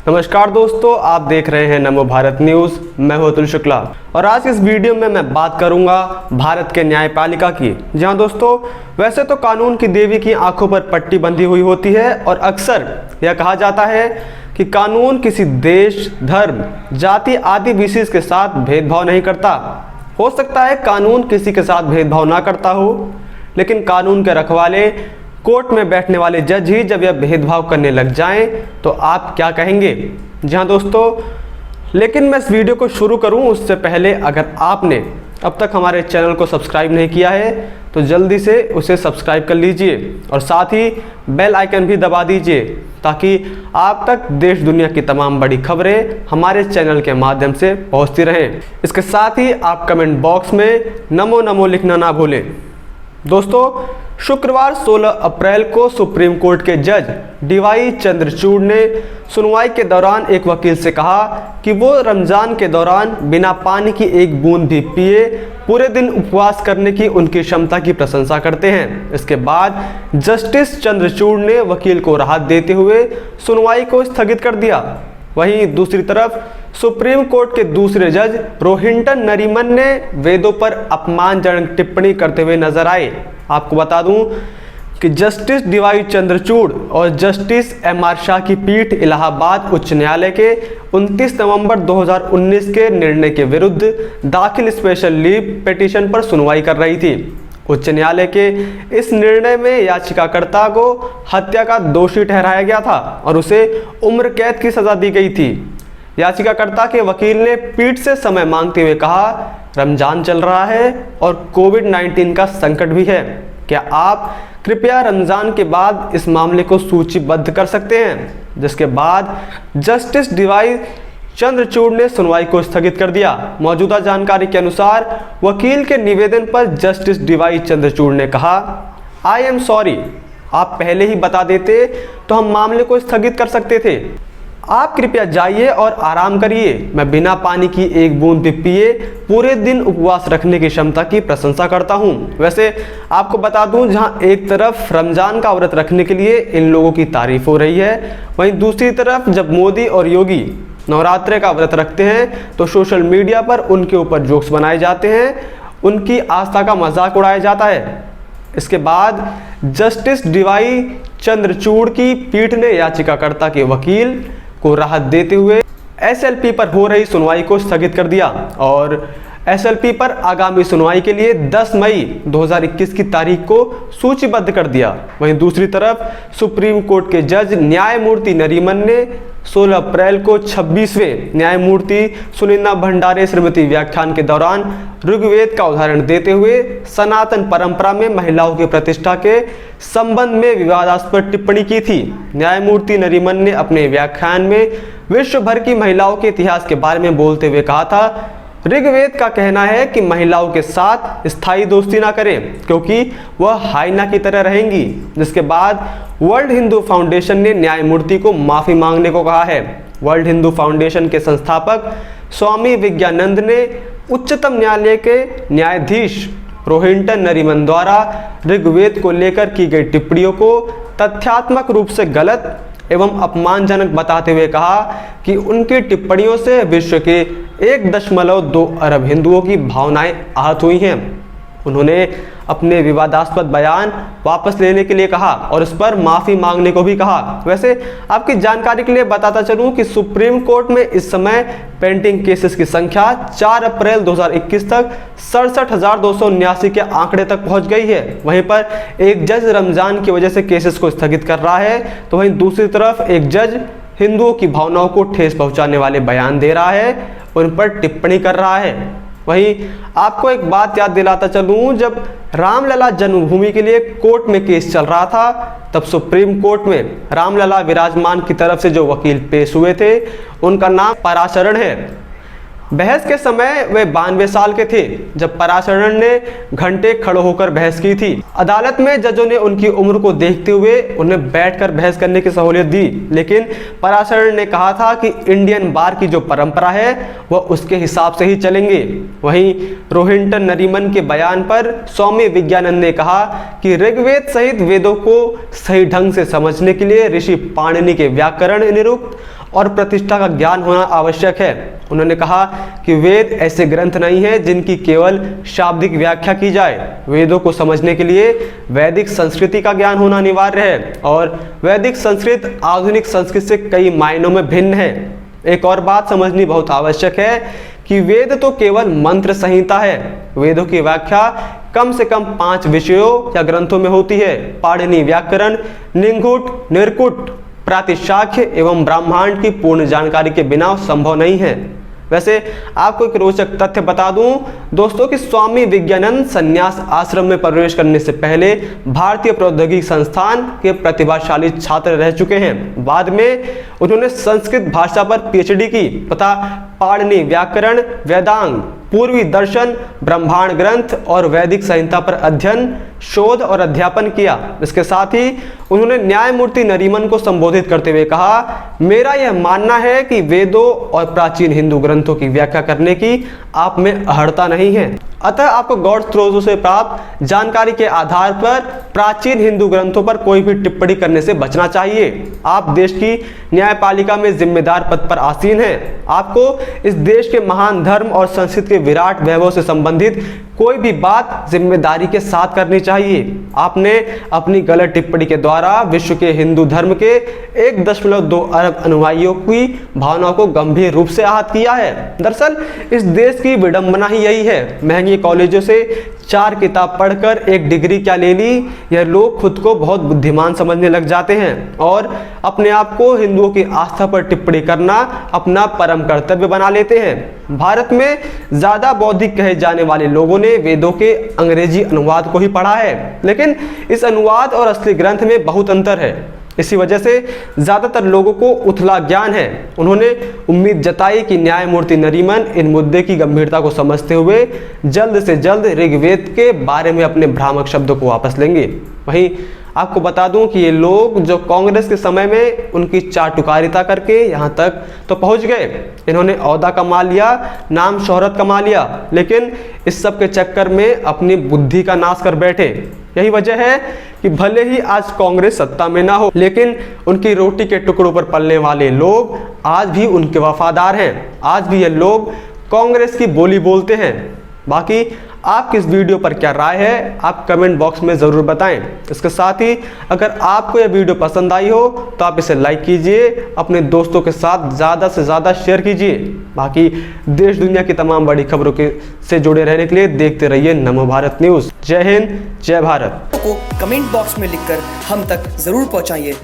नमस्कार दोस्तों, आप देख रहे हैं नमो भारत न्यूज़। मैं हूं अतुल शुक्ला और आज इस वीडियो में मैं बात करूंगा भारत के न्यायपालिका की। जहां दोस्तों वैसे तो कानून की देवी की आंखों पर पट्टी बंधी हुई होती है और अक्सर यह कहा जाता है कि कानून किसी देश, धर्म, जाति आदि विशेष के साथ भेदभाव नहीं करता। हो सकता है कानून किसी के साथ भेदभाव ना करता हो, लेकिन कानून के रखवाले, कोर्ट में बैठने वाले जज ही जब यह भेदभाव करने लग जाएं तो आप क्या कहेंगे। जी हाँ दोस्तों, लेकिन मैं इस वीडियो को शुरू करूं उससे पहले अगर आपने अब तक हमारे चैनल को सब्सक्राइब नहीं किया है तो जल्दी से उसे सब्सक्राइब कर लीजिए और साथ ही बेल आइकन भी दबा दीजिए ताकि आप तक देश दुनिया की तमाम बड़ी खबरें हमारे चैनल के माध्यम से पहुंचती रहें। इसके साथ ही आप कमेंट बॉक्स में नमो नमो लिखना ना भूलें। दोस्तों, शुक्रवार 16 अप्रैल को सुप्रीम कोर्ट के जज डीवाई चंद्रचूड़ ने सुनवाई के दौरान एक वकील से कहा कि वो रमजान के दौरान बिना पानी की एक बूंद भी पिए पूरे दिन उपवास करने की उनकी क्षमता की प्रशंसा करते हैं। इसके बाद जस्टिस चंद्रचूड़ ने वकील को राहत देते हुए सुनवाई को स्थगित कर दिया। वहीं दूसरी तरफ सुप्रीम कोर्ट के दूसरे जज रोहिंटन नरीमन ने वेदों पर अपमानजनक टिप्पणी करते हुए नजर आए। आपको बता दूं कि जस्टिस डीवाई चंद्रचूड़ और जस्टिस एम.आर. शाह की पीठ इलाहाबाद उच्च न्यायालय के 29 नवंबर 2019 के निर्णय के विरुद्ध दाखिल स्पेशल लीव पिटीशन पर सुनवाई कर रही थी। उच्च न्यायालय के इस निर्णय में याचिकाकर्ता को हत्या का दोषी ठहराया गया था और उसे उम्र कैद की सजा दी गई थी। याचिकाकर्ता के वकील ने पीठ से समय मांगते हुए कहा, रमजान चल रहा है और कोविड-19 का संकट भी है। क्या आप कृपया रमजान के बाद इस मामले को सूचीबद्ध कर सकते हैं? जिसके बाद जस्टिस डीवाई चंद्रचूड़ ने सुनवाई को स्थगित कर दिया। मौजूदा जानकारी के अनुसार वकील के निवेदन पर जस्टिस डीवाई चंद्रचूड़ ने कहा, आई एम सॉरी, आप पहले ही बता देते तो हम मामले को स्थगित कर सकते थे। आप कृपया जाइए और आराम करिए। मैं बिना पानी की एक बूंद भी पिए पूरे दिन उपवास रखने की क्षमता की प्रशंसा करता हूं। वैसे आपको बता दूं, जहां एक तरफ रमजान का व्रत रखने के लिए इन लोगों की तारीफ हो रही है, वहीं दूसरी तरफ जब मोदी और योगी नवरात्रे का व्रत रखते हैं तो सोशल मीडिया पर उनके ऊपर जोक्स बनाए जाते हैं, उनकी आस्था का मजाक उड़ाया जाता है। इसके बाद जस्टिस डीवाई चंद्रचूड़ की पीठ ने याचिकाकर्ता के वकील को राहत देते हुए एसएलपी पर हो रही सुनवाई को स्थगित कर दिया और एसएलपी पर आगामी सुनवाई के लिए 10 मई 2021 की तारीख को सूचीबद्ध कर दिया। वहीं दूसरी तरफ सुप्रीम कोर्ट के जज न्यायमूर्ति नरीमन ने 16 अप्रैल को 26वें न्यायमूर्ति सुनंदा भंडारे श्रीमती व्याख्यान के दौरान ऋग्वेद का उदाहरण देते हुए सनातन परंपरा में महिलाओं की प्रतिष्ठा के संबंध में विवादास्पद टिप्पणी की थी। न्यायमूर्ति नरीमन ने अपने व्याख्यान में विश्व भर की महिलाओं के इतिहास के बारे में बोलते हुए कहा था, ऋग्वेद का कहना है कि महिलाओं के साथ स्थायी दोस्ती ना करें क्योंकि वह हाइना की तरह रहेंगी। जिसके बाद वर्ल्ड हिंदू फाउंडेशन ने न्यायमूर्ति को माफी मांगने को कहा है। वर्ल्ड हिंदू फाउंडेशन के संस्थापक स्वामी विज्ञानंद ने उच्चतम न्यायालय के न्यायाधीश रोहिंटन नरीमन द्वारा ऋग्वेद को लेकर की गई टिप्पणियों को तथ्यात्मक रूप से गलत एवं अपमानजनक बताते हुए कहा कि उनकी टिप्पणियों से विश्व के 1.2 अरब हिंदुओं की भावनाएं आहत हुई हैं। उन्होंने अपने विवादास्पद बयान वापस लेने के लिए कहा और इस पर माफी मांगने को भी कहा। वैसे आपकी जानकारी के लिए बताता चलूं कि सुप्रीम कोर्ट में इस समय पेंडिंग केसेस की संख्या 4 अप्रैल 2021 तक 67,279 के आंकड़े तक पहुंच गई है। वहीं पर एक जज रमजान की वजह से केसेस को स्थगित कर रहा है तो वहीं दूसरी तरफ एक जज हिंदुओं की भावनाओं को ठेस पहुंचाने वाले बयान दे रहा है, उन पर टिप्पणी कर रहा है। वहीं आपको एक बात याद दिलाता चलूं, जब रामलला जन्मभूमि के लिए कोर्ट में केस चल रहा था तब सुप्रीम कोर्ट में रामलला विराजमान की तरफ से जो वकील पेश हुए थे उनका नाम पराशरण है। बहस के समय वे 92 साल के थे जब पराशरण ने घंटे खड़े होकर बहस की थी। अदालत में जजों ने उनकी उम्र को देखते हुए उन्हें बैठकर बहस करने की सहूलियत दी, लेकिन पराशरण ने कहा था कि इंडियन बार की जो परंपरा है वह उसके हिसाब से ही चलेंगे। वहीं रोहिंटन नरीमन के बयान पर स्वामी विज्ञानंद ने कहा कि ऋग्वेद सहित वेदों को सही ढंग से समझने के लिए ऋषि पाणिनि के व्याकरण निरुक्त और प्रतिष्ठा का ज्ञान होना आवश्यक है। उन्होंने कहा कि वेद ऐसे ग्रंथ नहीं है जिनकी केवल शाब्दिक व्याख्या की जाए। वेदों को समझने के लिए वैदिक संस्कृति का ज्ञान होना अनिवार्य है और वैदिक संस्कृत आधुनिक संस्कृत से कई मायनों में भिन्न है। एक और बात समझनी बहुत आवश्यक है कि वेद तो केवल मंत्र संहिता है। वेदों की व्याख्या कम से कम 5 विषयों या ग्रंथों में होती है। पाणिनि व्याकरण, निंघुट, निर्कुट, प्रातिशाख्य एवं ब्रह्मांड की पूर्ण जानकारी के बिना संभव नहीं है। वैसे आपको एक रोचक तथ्य बता दूं दोस्तों कि स्वामी विज्ञानंद संन्यास आश्रम में प्रवेश करने से पहले भारतीय प्रौद्योगिकी संस्थान के प्रतिभाशाली छात्र रह चुके हैं। बाद में उन्होंने संस्कृत भाषा पर पीएचडी की तथा पाणिनि व्याकरण, वेदांग, पूर्वी दर्शन, ब्रह्मांड ग्रंथ और वैदिक संहिता पर अध्ययन, शोध और अध्यापन किया। इसके साथ ही उन्होंने न्यायमूर्ति नरीमन को संबोधित करते हुए कहा, मेरा यह मानना है कि वेदों और प्राचीन हिंदू ग्रंथों की व्याख्या करने की आप में अहड़ता नहीं है। अतः आपको गौड़ स्रोतों से प्राप्त जानकारी के आधार पर प्राचीन हिंदू ग्रंथों पर कोई भी टिप्पणी करने से बचना चाहिए। आप देश की न्यायपालिका में जिम्मेदार पद पर आसीन हैं। आपको इस देश के महान धर्म और संस्कृति के विराट वैभव से संबंधित कोई भी बात जिम्मेदारी के साथ करनी चाहिए। आपने अपनी गलत टिप्पणी के द्वारा विश्व के हिंदू धर्म के 1.2 अरब अनुयायियों की भावनाओं को गंभीर रूप से आहत किया है। दरअसल इस देश की विडंबना ही यही है। महंगे कॉलेजों से 4 किताब पढ़कर एक डिग्री क्या ले ली, यह लोग खुद को बहुत बुद्धिमान समझने लग जाते हैं और अपने आप को हिंदुओं की आस्था पर टिप्पणी करना अपना परम कर्तव्य बना लेते हैं। भारत में ज्यादा बौद्धिक कहे जाने वाले लोगों ने वेदों के अंग्रेजी अनुवाद को ही पढ़ा है, लेकिन इस अनुवाद और असली ग्रंथ में बहुत अंतर है। इसी वजह से ज्यादातर लोगों को उथला ज्ञान है। उन्होंने उम्मीद जताई कि न्यायमूर्ति नरीमन इन मुद्दे की गंभीरता को समझते हुए जल्द से जल्द ऋग्वेद के बारे में अपने भ्रामक शब्दों को वापस लेंगे। वहीं आपको बता दूं कि ये लोग जो कांग्रेस के समय में उनकी चाटुकारिता करके यहाँ तक तो पहुँच गए, इन्होंने ओहदा कमा लिया, नाम शोहरत कमा लिया, लेकिन इस सब के चक्कर में अपनी बुद्धि का नाश कर बैठे। यही वजह है कि भले ही आज कांग्रेस सत्ता में ना हो, लेकिन उनकी रोटी के टुकड़ों पर पलने वाले लोग आज भी उनके वफादार हैं। आज भी ये लोग कांग्रेस की बोली बोलते हैं। बाकी आपकी इस वीडियो पर क्या राय है, आप कमेंट बॉक्स में ज़रूर बताएं। इसके साथ ही अगर आपको यह वीडियो पसंद आई हो तो आप इसे लाइक कीजिए, अपने दोस्तों के साथ ज़्यादा से ज़्यादा शेयर कीजिए। बाकी देश दुनिया की तमाम बड़ी खबरों के से जुड़े रहने के लिए देखते रहिए नमो भारत न्यूज़। जय हिंद, जय भारत। को कमेंट बॉक्स में लिखकर हम तक ज़रूर पहुँचाइए।